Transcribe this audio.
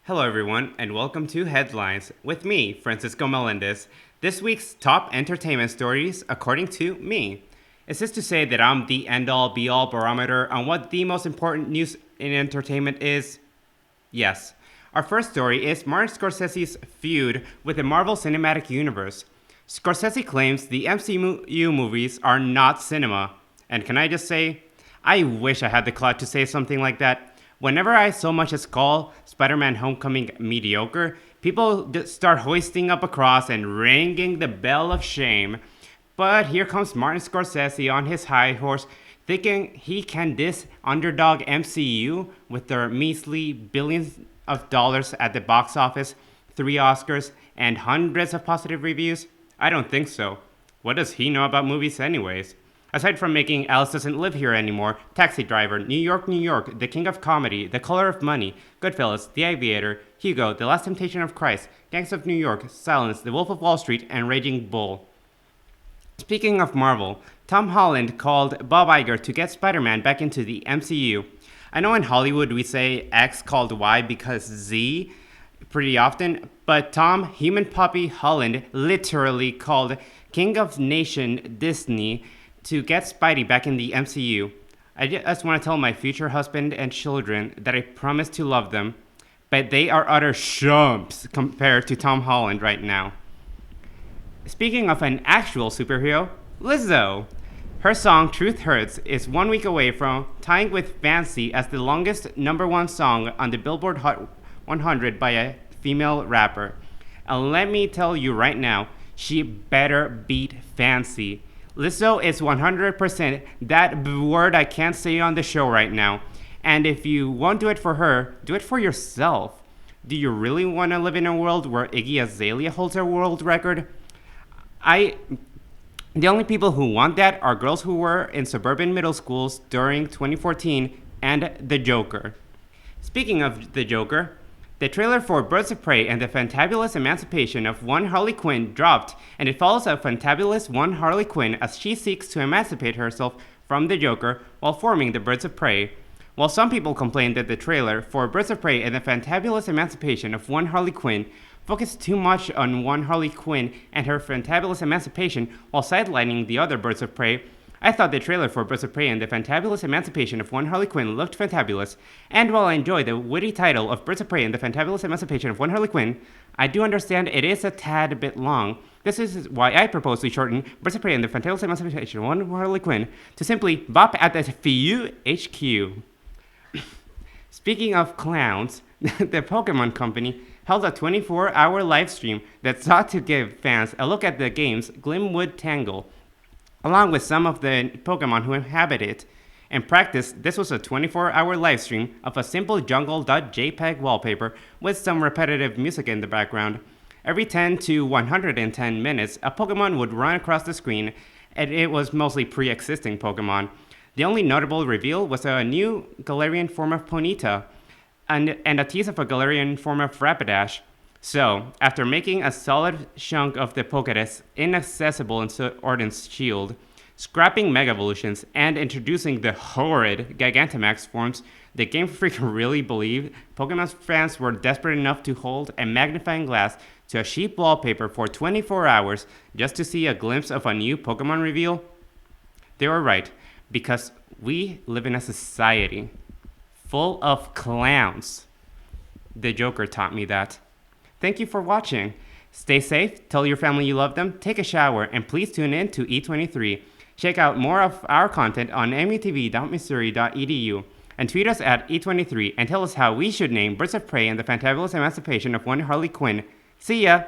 Hello, everyone, and welcome to Headlines with me, Francisco Melendez. This week's top entertainment stories, according to me. Is this to say that I'm the end-all, be-all barometer on what the most important news in entertainment is? Yes. Our first story is Martin Scorsese's feud with the Marvel Cinematic Universe. Scorsese claims the MCU movies are not cinema. And can I just say, I wish I had the clout to say something like that. Whenever I so much as call Spider-Man Homecoming mediocre, people start hoisting up a cross and ringing the bell of shame. But here comes Martin Scorsese on his high horse, thinking he can diss underdog MCU with their measly billions of dollars at the box office, 3 Oscars, and hundreds of positive reviews? I don't think so. What does he know about movies anyways? Aside from making Alice Doesn't Live Here Anymore, Taxi Driver, New York, New York, The King of Comedy, The Color of Money, Goodfellas, The Aviator, Hugo, The Last Temptation of Christ, Gangs of New York, Silence, The Wolf of Wall Street, and Raging Bull. Speaking of Marvel, Tom Holland called Bob Iger to get Spider-Man back into the MCU. I know in Hollywood we say X called Y because Z pretty often, but Tom Human Puppy Holland literally called King of Nation Disney to get Spidey back in the MCU. I just want to tell my future husband and children that I promise to love them, but they are utter shumps compared to Tom Holland right now. Speaking of an actual superhero, Lizzo. Her song Truth Hurts is 1 week away from tying with Fancy as the longest #1 song on the Billboard Hot 100 by a female rapper. And let me tell you right now, she better beat Fancy. Lizzo is 100% that word I can't say on the show right now. And if you won't do it for her, do it for yourself. Do you really want to live in a world where Iggy Azalea holds a world record? The only people who want that are girls who were in suburban middle schools during 2014 and the Joker. Speaking of the Joker, the trailer for Birds of Prey and the Fantabulous Emancipation of One Harley Quinn dropped, and it follows a fantabulous One Harley Quinn as she seeks to emancipate herself from the Joker while forming the Birds of Prey. While some people complained that the trailer for Birds of Prey and the Fantabulous Emancipation of One Harley Quinn focused too much on One Harley Quinn and her fantabulous emancipation while sidelining the other Birds of Prey, I thought the trailer for Birds of Prey and the Fantabulous Emancipation of One Harley Quinn looked fantabulous, and while I enjoy the witty title of Birds of Prey and the Fantabulous Emancipation of One Harley Quinn, I do understand it is a tad bit long. This is why I propose we shorten Birds of Prey and the Fantabulous Emancipation of One Harley Quinn to simply Bop at the FU HQ. Speaking of clowns, the Pokemon Company held a 24-hour live stream that sought to give fans a look at the game's Glimwood Tangle, along with some of the Pokemon who inhabit it. In practice, this was a 24-hour live stream of a simple jungle.jpg wallpaper with some repetitive music in the background. Every 10 to 110 minutes, a Pokemon would run across the screen, and it was mostly pre-existing Pokemon. The only notable reveal was a new Galarian form of Ponyta, and a tease of a Galarian form of Rapidash. So, after making a solid chunk of the Pokédex inaccessible in Sword and Shield, scrapping Mega Evolutions, and introducing the horrid Gigantamax forms, the Game Freak really believed Pokemon fans were desperate enough to hold a magnifying glass to a cheap wallpaper for 24 hours just to see a glimpse of a new Pokemon reveal? They were right, because we live in a society full of clowns. The Joker taught me that. Thank you for watching. Stay safe, tell your family you love them, take a shower, and please tune in to E23. Check out more of our content on mutv.missouri.edu and tweet us at E23 and tell us how we should name Birds of Prey and the Fantabulous Emancipation of One Harley Quinn. See ya!